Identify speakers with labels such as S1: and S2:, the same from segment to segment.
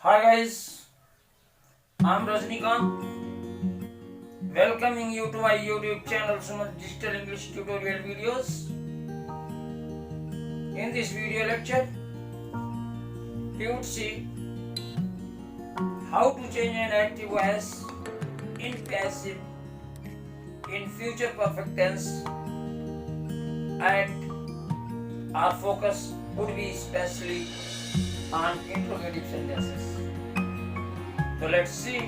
S1: Hi guys, I'm Rajnikant. Welcoming you to my YouTube channel Sumant Digital English Tutorial Videos. In this video lecture, you would see how to change an active voice in passive in future perfect tense, and our focus would be especially on interrogative sentences. So let's see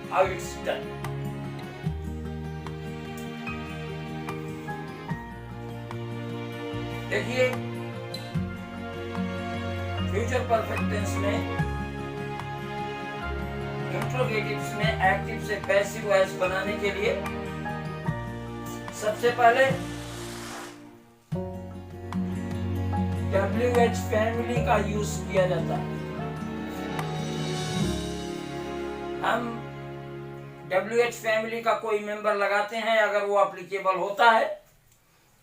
S1: how it's done. देखिए future perfect tense में इंट्रोगेटिव्स में active से passive voice बनाने के लिए सबसे पहले WH family का यूज किया जाता है। हम WH फैमिली का कोई मेंबर लगाते हैं अगर वो एप्लीकेबल होता है।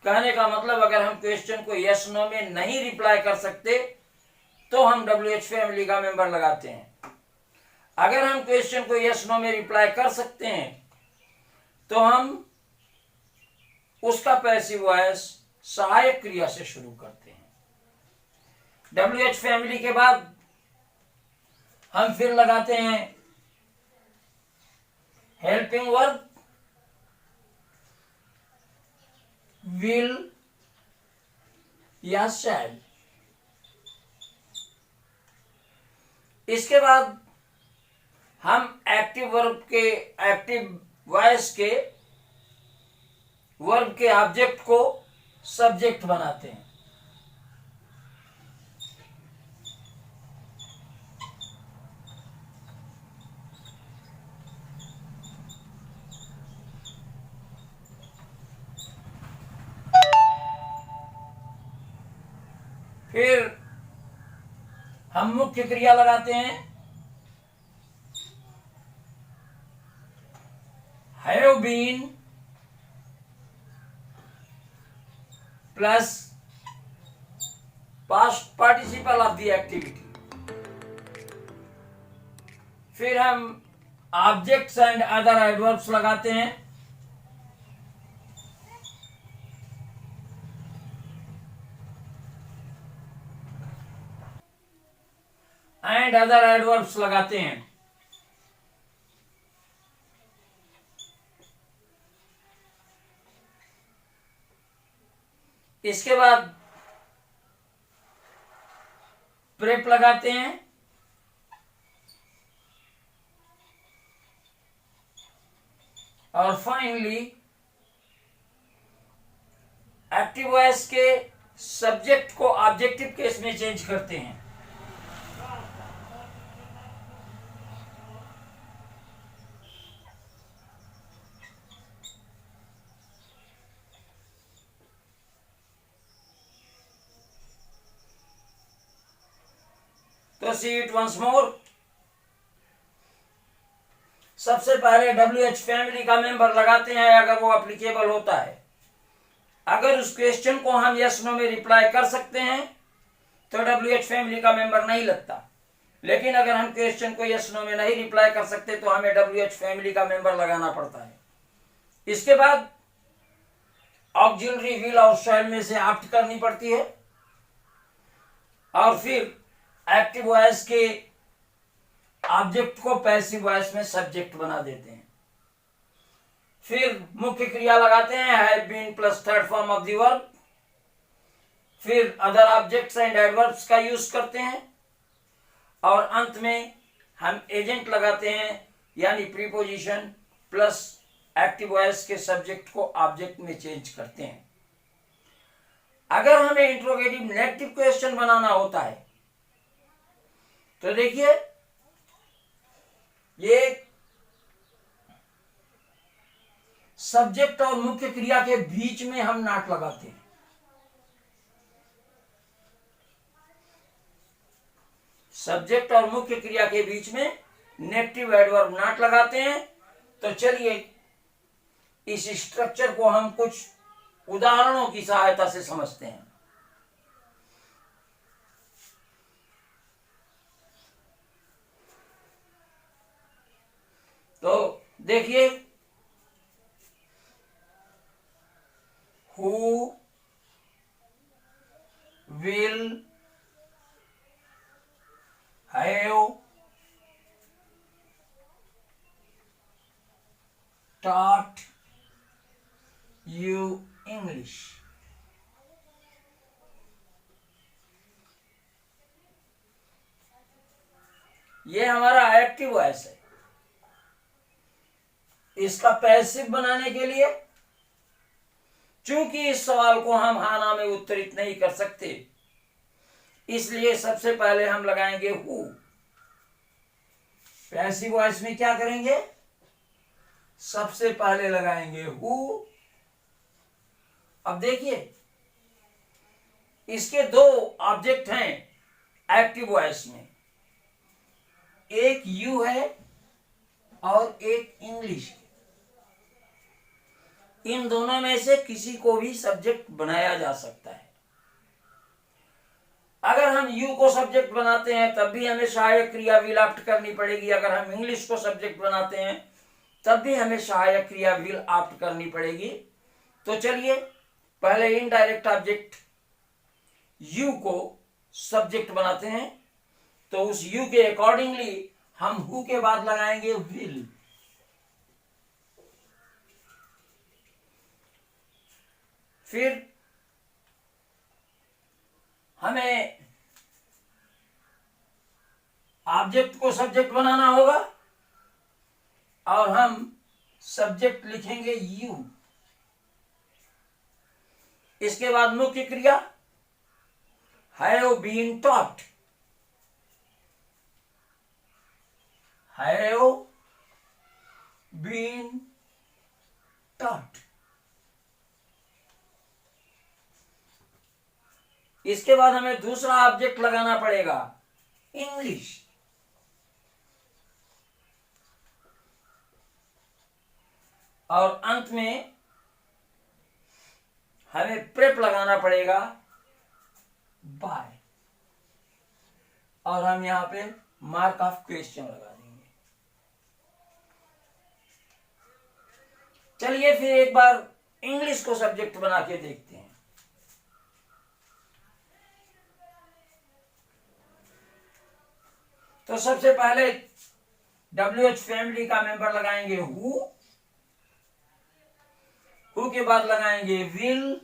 S1: कहने का मतलब अगर हम क्वेश्चन को यस नो में नहीं रिप्लाई कर सकते तो हम WH फैमिली का मेंबर लगाते हैं। अगर हम क्वेश्चन को यस नो में रिप्लाई कर सकते हैं तो हम उसका पैसिव वॉइस सहायक क्रिया से शुरू करते हैं। WH फैमिली के बाद हम फिर लगाते हैं हेल्पिंग वर्ब, विल या शैल। इसके बाद हम एक्टिव वर्ब के एक्टिव वॉइस के वर्ब के ऑब्जेक्ट को सब्जेक्ट बनाते हैं। फिर हम मुख्य क्रिया लगाते हैं have been plus past participle of the activity. फिर हम ऑब्जेक्ट्स एंड अदर एडवर्ब्स लगाते हैं। एंड अदर एडवर्ब्स लगाते हैं। इसके बाद प्रेप लगाते हैं। और फाइनली एक्टिव वॉइस के सब्जेक्ट को ऑब्जेक्टिव केस में चेंज करते हैं। तो सी इट वंस मोर। सबसे पहले WH फैमिली का मेंबर लगाते हैं अगर वो एप्लीकेबल होता है। अगर उस क्वेश्चन को हम यस नो में रिप्लाई कर सकते हैं तो WH फैमिली का मेंबर नहीं लगता। लेकिन अगर हम क्वेश्चन को यस नो में नहीं रिप्लाई कर सकते तो हमें WH फैमिली का मेंबर लगाना पड़ता है। इसके बाद ऑक्सिलरी विल और शैल में से ऑप्ट करनी पड़ती है और फिर एक्टिव वॉइस के ऑब्जेक्ट को पैसिव वॉइस में सब्जेक्ट बना देते हैं। फिर मुख्य क्रिया लगाते हैं have been plus third form of the verb. फिर अदर ऑब्जेक्ट्स एंड एडवर्ब्स का यूज करते हैं और अंत में हम एजेंट लगाते हैं यानी प्रीपोजिशन प्लस एक्टिव वॉइस के सब्जेक्ट को ऑब्जेक्ट में चेंज करते हैं। अगर हमें इंट्रोगेटिव नेगेटिव क्वेश्चन बनाना होता है तो देखिए ये सब्जेक्ट और मुख्य क्रिया के बीच में हम नॉट लगाते हैं। सब्जेक्ट और मुख्य क्रिया के बीच में नेगेटिव एडवर्ब नॉट लगाते हैं। तो चलिए इस स्ट्रक्चर को हम कुछ उदाहरणों की सहायता से समझते हैं। तो देखिए, who will have taught you English। ये हमारा एक्टिव वॉइस है। इसका पैसिव बनाने के लिए, चूंकि इस सवाल को हम हाँ ना में उत्तरित नहीं कर सकते, इसलिए सबसे पहले हम लगाएंगे हु। पैसिव वॉइस में क्या करेंगे, सबसे पहले लगाएंगे हु। अब देखिए, इसके दो ऑब्जेक्ट हैं एक्टिव वॉइस में, एक यू है और एक इंग्लिश। इन दोनों में से किसी को भी सब्जेक्ट बनाया जा सकता है। अगर हम यू को सब्जेक्ट बनाते हैं तब भी हमें सहायक क्रिया विल ऑप्ट करनी पड़ेगी। अगर हम इंग्लिश को सब्जेक्ट बनाते हैं तब भी हमें सहायक क्रिया विल ऑप्ट करनी पड़ेगी। तो चलिए पहले इनडायरेक्ट ऑब्जेक्ट यू को सब्जेक्ट बनाते हैं। तो उस यू के अकॉर्डिंगली हम हु के बाद लगाएंगे विल। फिर हमें ऑब्जेक्ट को सब्जेक्ट बनाना होगा और हम सब्जेक्ट लिखेंगे यू। इसके बाद मुख्य क्रिया have been taught. Have been taught. इसके बाद हमें दूसरा ऑब्जेक्ट लगाना पड़ेगा इंग्लिश। और अंत में हमें प्रेप लगाना पड़ेगा बाय। और हम यहां पे मार्क ऑफ क्वेश्चन लगा देंगे। चलिए फिर एक बार इंग्लिश को सब्जेक्ट बना के देखते हैं। तो सबसे पहले WH फैमिली का मेंबर लगाएंगे हु। हु के बाद लगाएंगे विल।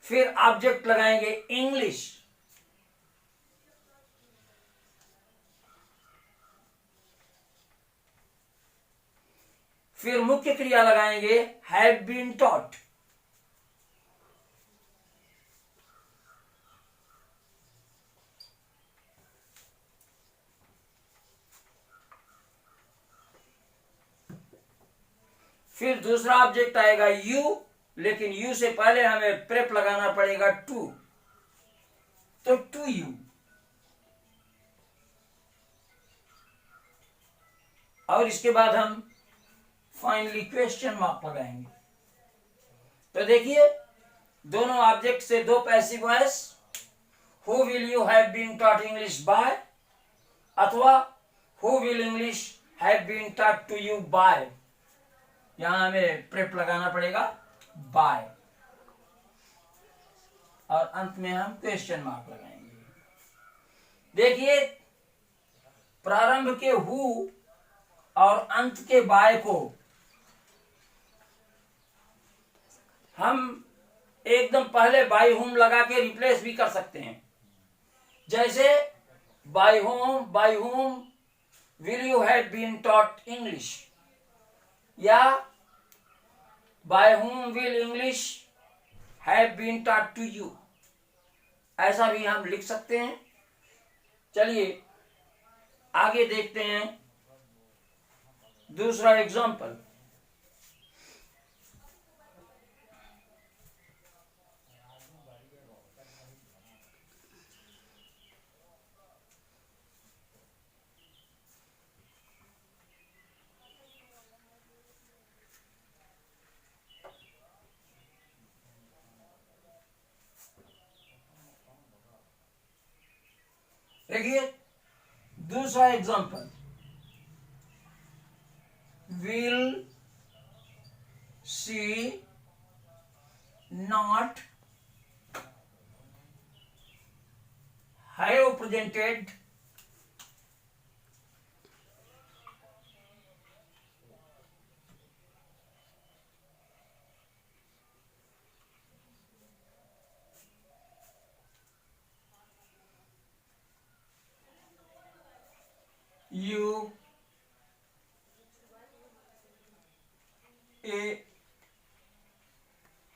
S1: फिर ऑब्जेक्ट लगाएंगे इंग्लिश। फिर मुख्य क्रिया लगाएंगे हैव बीन टॉट। फिर दूसरा ऑब्जेक्ट आएगा यू, लेकिन यू से पहले हमें प्रेप लगाना पड़ेगा टू। तो टू यू। और इसके बाद हम फाइनली क्वेश्चन मार्क लगाएंगे। तो देखिए, दोनों ऑब्जेक्ट से दो passive voice, who will you have been taught English by, अथवा who will English have been taught to you by. यहां हमें प्रेप लगाना पड़ेगा बाय। और अंत में हम क्वेश्चन मार्क लगाएंगे। देखिए, प्रारंभ के हु और अंत के बाय को हम एकदम पहले बाय होम लगा के रिप्लेस भी कर सकते हैं। जैसे by whom will you have been taught English, या by whom will English have been taught to you, ऐसा भी हम लिख सकते हैं। चलिए आगे देखते हैं दूसरा एग्जाम्पल। देखिए दूसरा example, will she not have presented you a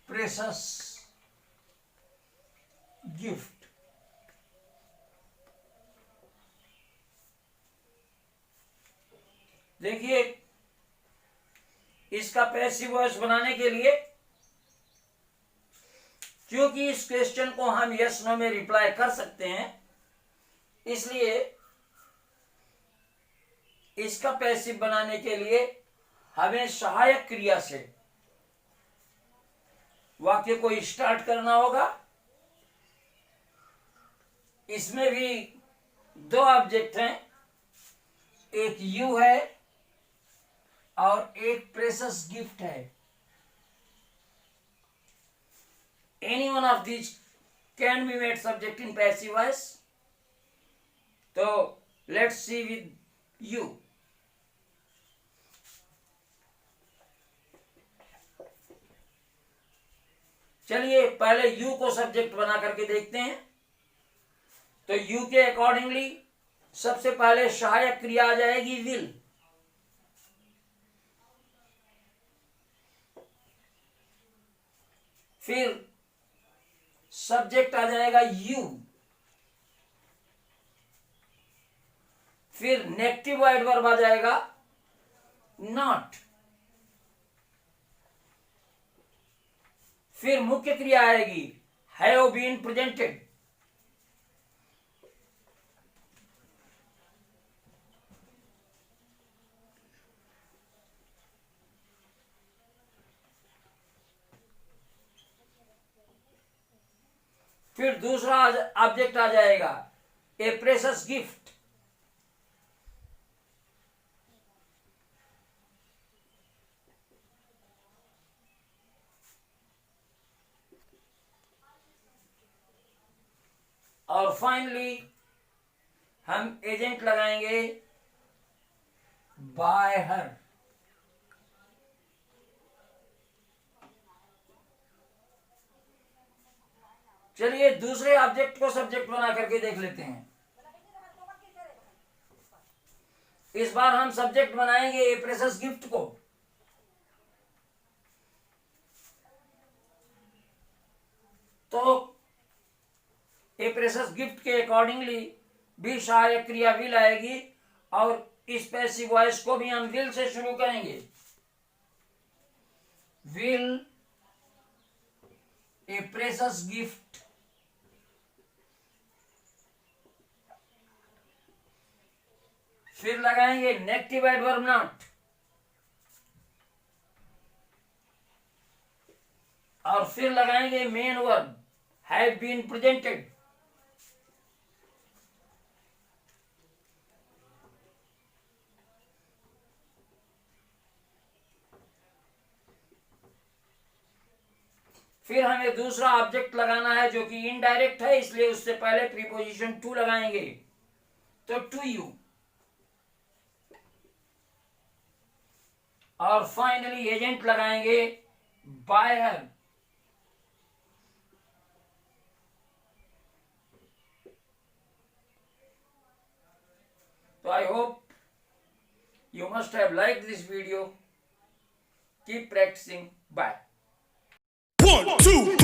S1: precious gift? देखिए, इसका पैसिव वॉइस बनाने के लिए, क्योंकि इस क्वेश्चन को हम यस नो में रिप्लाई कर सकते हैं, इसलिए इसका पैसिव बनाने के लिए हमें सहायक क्रिया से वाक्य को स्टार्ट करना होगा। इसमें भी दो ऑब्जेक्ट हैं, एक यू है और एक प्रेशियस गिफ्ट है। Any one of this can be made subject in passive voice. तो लेट्स सी विद यू। चलिए पहले यू को सब्जेक्ट बना करके देखते हैं। तो यू के अकॉर्डिंगली सबसे पहले सहायक क्रिया आ जाएगी विल। फिर सब्जेक्ट आ जाएगा यू। फिर नेगेटिव एडवर्ब आ जाएगा नॉट। फिर मुख्य क्रिया आएगी हैव बीन प्रेजेंटेड। फिर दूसरा ऑब्जेक्ट आ जाएगा ए प्रेशियस गिफ्ट। और फाइनली हम एजेंट लगाएंगे बाय हर। चलिए दूसरे ऑब्जेक्ट को सब्जेक्ट बना करके देख लेते हैं। इस बार हम सब्जेक्ट बनाएंगे ए प्रेशियस गिफ्ट को। तो ए प्रेशियस गिफ्ट के अकॉर्डिंगली भी सहायक क्रिया विल आएगी और इस पैसिव वॉइस को भी हम विल से शुरू करेंगे। विल ए प्रेशियस गिफ्ट फिर लगाएंगे नेगेटिव एडवर्ब नॉट और फिर लगाएंगे main verb have been presented. फिर हमें दूसरा ऑब्जेक्ट लगाना है जो कि इनडायरेक्ट है, इसलिए उससे पहले प्रीपोजिशन टू लगाएंगे। तो टू यू। और फाइनली एजेंट लगाएंगे बाय हर। तो I hope you must have liked this video. Keep practicing. Bye.
S2: 1, 2